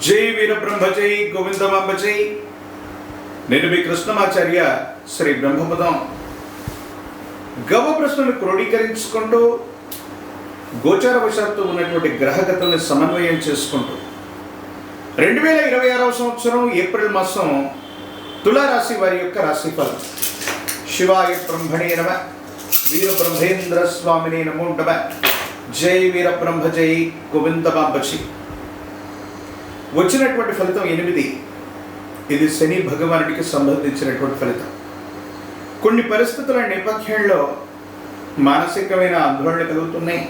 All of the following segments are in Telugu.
జై వీరబ్రహ్మ జై గోవిందమాంబ జై. నేను మీ కృష్ణమాచార్య శ్రీ బ్రహ్మపదం. గవ ప్రశ్నను క్రోడీకరించుకుంటూ గోచారవశాత్తు ఉన్నటువంటి గ్రహగతుల్ని సమన్వయం చేసుకుంటూ 2026వ సంవత్సరం ఏప్రిల్ మాసం తులారాశి వారి యొక్క రాశిఫలం. శివాయ బ్రహ్మణే నమ, వీరబ్రహ్మేంద్ర స్వామినే నమో నమ. జై వీరబ్రహ్మ జై గోవిందమాంబ జై. వచ్చినటువంటి ఫలితం 8. ఇది శని భగవానుడికి సంబంధించినటువంటి ఫలితం. కొన్ని పరిస్థితుల నేపథ్యంలో మానసికమైన ఆందోళన కలుగుతున్నాయి.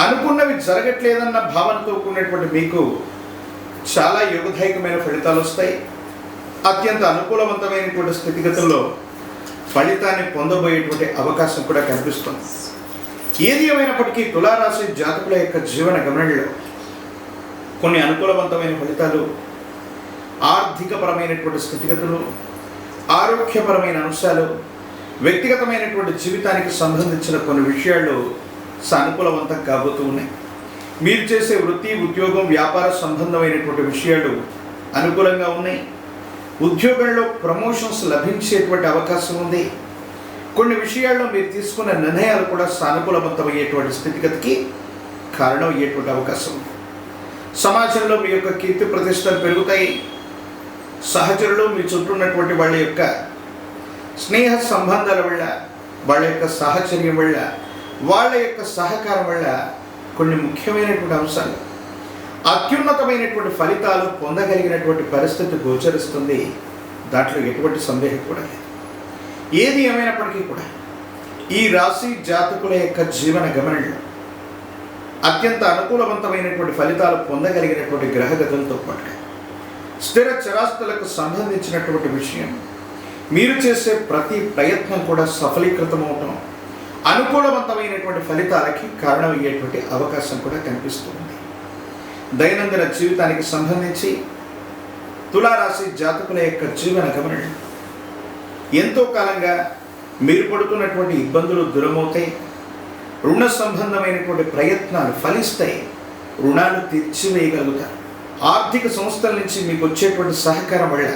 అనుకున్నవి జరగట్లేదన్న భావనతో కూడినటువంటి మీకు చాలా యోగదాయకమైన ఫలితాలు వస్తాయి. అత్యంత అనుకూలవంతమైనటువంటి స్థితిగతుల్లో ఫలితాన్ని పొందబోయేటువంటి అవకాశం కూడా కనిపిస్తుంది. ఏది ఏమైనప్పటికీ తులారాశి జాతకుల యొక్క జీవన గమనంలో కొన్ని అనుకూలవంతమైన ఫలితాలు, ఆర్థికపరమైనటువంటి స్థితిగతులు, ఆరోగ్యపరమైన అంశాలు, వ్యక్తిగతమైనటువంటి జీవితానికి సంబంధించిన కొన్ని విషయాలు సానుకూలవంతం కాబోతూ ఉన్నాయి. మీరు చేసే వృత్తి, ఉద్యోగం, వ్యాపార సంబంధమైనటువంటి విషయాలు అనుకూలంగా ఉన్నాయి. ఉద్యోగంలో ప్రమోషన్స్ లభించేటువంటి అవకాశం ఉంది. కొన్ని విషయాల్లో మీరు తీసుకున్న నిర్ణయాలు కూడా సానుకూలవంతమయ్యేటువంటి స్థితిగతికి కారణం అయ్యేటువంటి అవకాశం ఉంది. సమాజంలో మీ యొక్క కీర్తి ప్రతిష్టలు పెరుగుతాయి. సహచరులు, మీ చుట్టూ ఉన్నటువంటి వాళ్ళ యొక్క స్నేహ సంబంధాల వల్ల, వాళ్ళ యొక్క సాహచర్యం వల్ల, వాళ్ళ యొక్క సహకారం వల్ల కొన్ని ముఖ్యమైనటువంటి అంశాలు, అత్యున్నతమైనటువంటి ఫలితాలు పొందగలిగినటువంటి పరిస్థితి గోచరిస్తుంది. దాంట్లో ఎటువంటి సందేహం కూడా లేదు. ఏది ఏమైనప్పటికీ కూడా ఈ రాశి జాతకుల యొక్క జీవన గమనంలో అత్యంత అనుకూలవంతమైనటువంటి ఫలితాలు పొందగలిగినటువంటి గ్రహగతులతో పాటుగా స్థిర చరాస్తులకు సంబంధించినటువంటి విషయం, మీరు చేసే ప్రతి ప్రయత్నం కూడా సఫలీకృతమవటం, అనుకూలవంతమైనటువంటి ఫలితాలకి కారణమయ్యేటువంటి అవకాశం కూడా కనిపిస్తుంది. దైనందిన జీవితానికి సంబంధించి తులారాశి జాతకుల యొక్క జీవన గమనం ఎంతో కాలంగా మీరు పడుతున్నటువంటి ఇబ్బందులు దూరమవుతాయి. రుణ సంబంధమైనటువంటి ప్రయత్నాలు ఫలిస్తాయి. రుణాలు తీర్చివేయగలుగుతారు. ఆర్థిక సంస్థల నుంచి మీకు వచ్చేటువంటి సహకారం వల్ల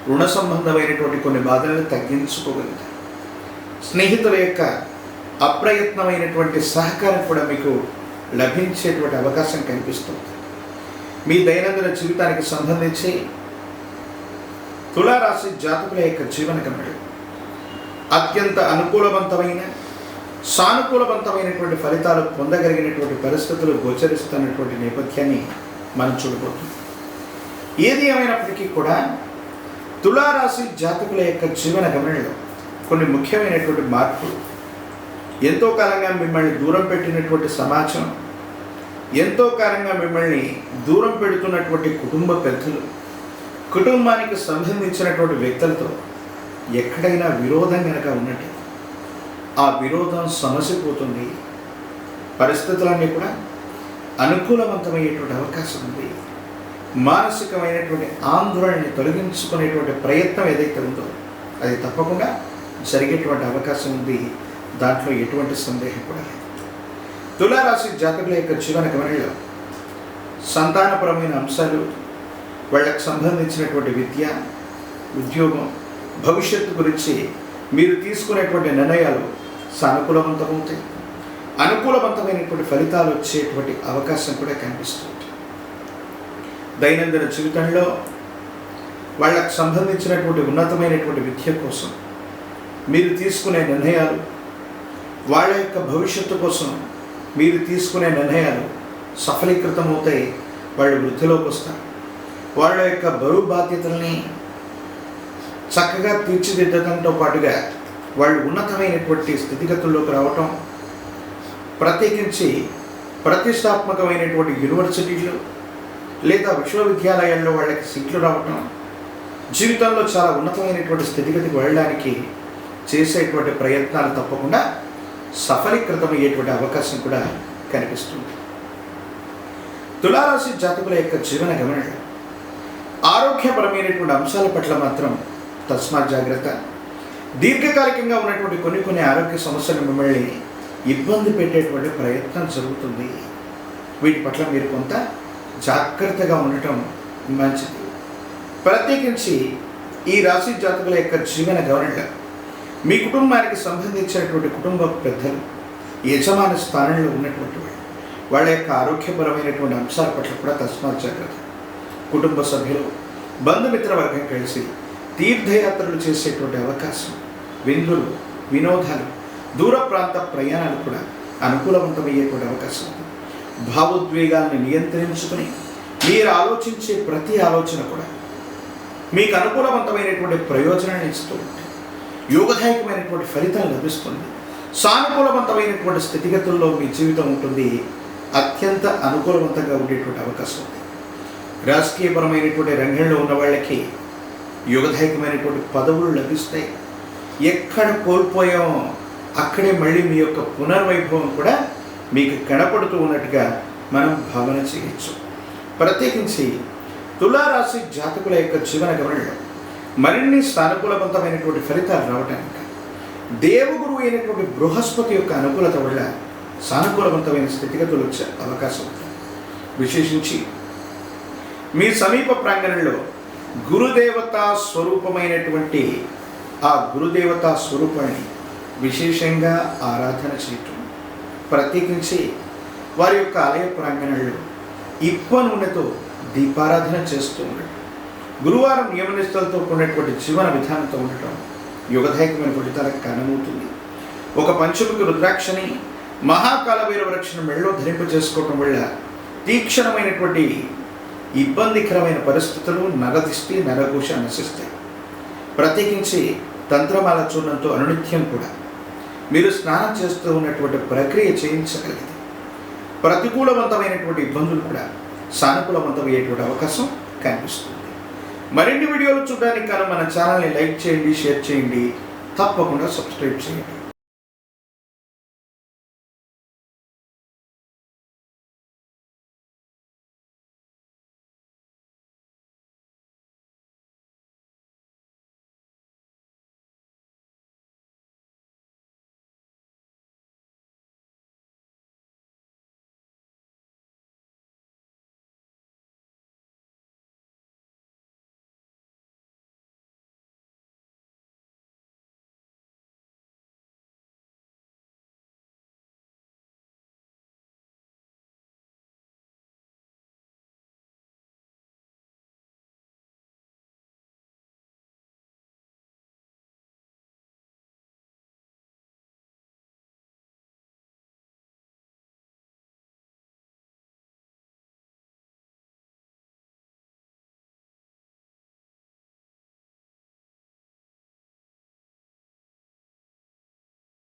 రుణ సంబంధమైనటువంటి కొన్ని బాధలను తగ్గించుకోగలుగుతారు. స్నేహితుల యొక్క అప్రయత్నమైనటువంటి సహకారం కూడా మీకు లభించేటువంటి అవకాశం కనిపిస్తుంది. మీ దైనందిన జీవితానికి సంబంధించి తులారాశి జాతకుల యొక్క జీవన గమనం అత్యంత అనుకూలవంతమైన, సానుకూలవంతమైనటువంటి ఫలితాలు పొందగలిగినటువంటి పరిస్థితులు గోచరిస్తున్నటువంటి నేపథ్యాన్ని మనం చూడబోతున్నాం. ఏది ఏమైనప్పటికీ కూడా తులారాశి జాతకుల యొక్క జీవన గమనంలో కొన్ని ముఖ్యమైనటువంటి మార్పులు, ఎంతో కాలంగా మిమ్మల్ని దూరం పెట్టినటువంటి సమాజం, ఎంతో కాలంగా మిమ్మల్ని దూరం పెడుతున్నటువంటి కుటుంబ పెద్దలు, కుటుంబానికి సంబంధించినటువంటి వ్యక్తులతో ఎక్కడైనా విరోధం కనుక ఉన్నట్టు ఆ విరోధం సమసిపోతుంది. పరిస్థితులన్నీ కూడా అనుకూలవంతమయ్యేటువంటి అవకాశం ఉంది. మానసికమైనటువంటి ఆందోళనని తొలగించుకునేటువంటి ప్రయత్నం ఏదైతే ఉందో అది తప్పకుండా జరిగేటువంటి అవకాశం ఉంది. దాంట్లో ఎటువంటి సందేహం కూడా లేదు. తులారాశి జాతకుల యొక్క జీవన గమనంలో సంతానపరమైన అంశాలు, వాళ్ళకు సంబంధించినటువంటి విద్య, ఉద్యోగం, భవిష్యత్తు గురించి మీరు తీసుకునేటువంటి నిర్ణయాలు సానుకూలవంతమవుతాయి. అనుకూలవంతమైనటువంటి ఫలితాలు వచ్చేటువంటి అవకాశం కూడా కనిపిస్తుంది. దైనందిన జీవితంలో వాళ్ళకు సంబంధించినటువంటి ఉన్నతమైనటువంటి విద్య కోసం మీరు తీసుకునే నిర్ణయాలు, వాళ్ళ యొక్క భవిష్యత్తు కోసం మీరు తీసుకునే నిర్ణయాలు సఫలీకృతమవుతాయి. వాళ్ళు వృద్ధిలోకి వస్తారు. వాళ్ళ యొక్క బరువు బాధ్యతల్ని చక్కగా తీర్చిదిద్దడంతో పాటుగా వాళ్ళు ఉన్నతమైనటువంటి స్థితిగతుల్లోకి రావటం, ప్రత్యేకించి ప్రతిష్టాత్మకమైనటువంటి యూనివర్సిటీలు లేదా విశ్వవిద్యాలయాల్లో వాళ్ళకి సీట్లు రావటం, జీవితంలో చాలా ఉన్నతమైనటువంటి స్థితిగతికి వెళ్ళడానికి చేసేటువంటి ప్రయత్నాలు తప్పకుండా సఫలీకృతమయ్యేటువంటి అవకాశం కూడా కనిపిస్తుంది. తులారాశి జాతకుల యొక్క జీవన గమనంలో ఆరోగ్యపరమైనటువంటి అంశాల పట్ల మాత్రం తస్మాత్ జాగ్రత్త. దీర్ఘకాలికంగా ఉన్నటువంటి కొన్ని ఆరోగ్య సమస్యలు మిమ్మల్ని ఇబ్బంది పెట్టేటువంటి ప్రయత్నం జరుగుతుంది. వీటి పట్ల మీరు కొంత జాగ్రత్తగా ఉండటం మంచిది. ప్రత్యేకించి ఈ రాశి జాతకుల యొక్క జీవన గమనంలో మీ కుటుంబానికి సంబంధించినటువంటి కుటుంబ పెద్దలు, యజమాని స్థానంలో ఉన్నటువంటి వాళ్ళ యొక్క ఆరోగ్యపరమైనటువంటి అంశాల పట్ల కూడా తస్మాత్ జాగ్రత్త. కుటుంబ సభ్యులు, బంధుమిత్ర వర్గం కలిసి తీర్థయాత్రలు చేసేటువంటి అవకాశం, విందులు, వినోదాలు, దూర ప్రాంత ప్రయాణాలు కూడా అనుకూలవంతమయ్యేటువంటి అవకాశం ఉంది. భావోద్వేగాల్ని నియంత్రించుకుని మీరు ఆలోచించే ప్రతి ఆలోచన కూడా మీకు అనుకూలవంతమైనటువంటి ప్రయోజనాన్ని ఇస్తూ ఉంటుంది. యోగదాయకమైనటువంటి ఫలితం లభిస్తుంది. సానుకూలవంతమైనటువంటి స్థితిగతుల్లో మీ జీవితం ఉంటుంది. అత్యంత అనుకూలవంతంగా ఉండేటువంటి అవకాశం ఉంది. రాజకీయపరమైనటువంటి రంగంలో ఉన్న వాళ్ళకి యోగదాయకమైనటువంటి పదవులు లభిస్తాయి. ఎక్కడ కోల్పోయామో అక్కడే మళ్ళీ మీ యొక్క పునర్వైభవం కూడా మీకు కనపడుతూ ఉన్నట్టుగా మనం భావన చేయొచ్చు. ప్రత్యేకించి తులారాశి జాతకుల యొక్క జీవన గమనంలో మరిన్ని సానుకూలవంతమైనటువంటి ఫలితాలు రావడానికి దేవగురువు అయినటువంటి బృహస్పతి యొక్క అనుకూలత వల్ల సానుకూలవంతమైన స్థితిగతులు వచ్చే అవకాశం ఉంది. విశేషించి మీ సమీప ప్రాంగణంలో గురుదేవతా స్వరూపమైనటువంటి ఆ గురుదేవతా స్వరూపాన్ని విశేషంగా ఆరాధన చేయటం, ప్రత్యేకించి వారి యొక్క ఆలయ ప్రాంగణంలో ఇప్ప నూనెతో దీపారాధన చేస్తూ ఉండటం, గురువారం నియమనిష్టలతో కూడినటువంటి జీవన విధానంతో ఉండటం యోగదాయకమైన ఫలితాలకు కారణమవుతుంది. ఒక పంచముఖ రుద్రాక్షని మహాకాలభైరవ రక్షణ మెళ్ళలో ధరింప చేసుకోవటం వల్ల తీక్షణమైనటువంటి ఇబ్బందికరమైన పరిస్థితులు, నరదిష్టి, నరఘోష నశిస్తాయి. ప్రత్యేకించి తంత్రమాల చూర్ణంతో అనునిత్యం కూడా మీరు స్నానం చేస్తూ ఉన్నటువంటి ప్రక్రియ చేయించగలిగితే ప్రతికూలవంతమైనటువంటి ఇబ్బందులు కూడా సానుకూలవంతమయ్యేటువంటి అవకాశం కనిపిస్తుంది. మరిన్ని వీడియోలు చూడడానికి కానీ మన ఛానల్ని లైక్ చేయండి, షేర్ చేయండి, తప్పకుండా సబ్స్క్రైబ్ చేయండి.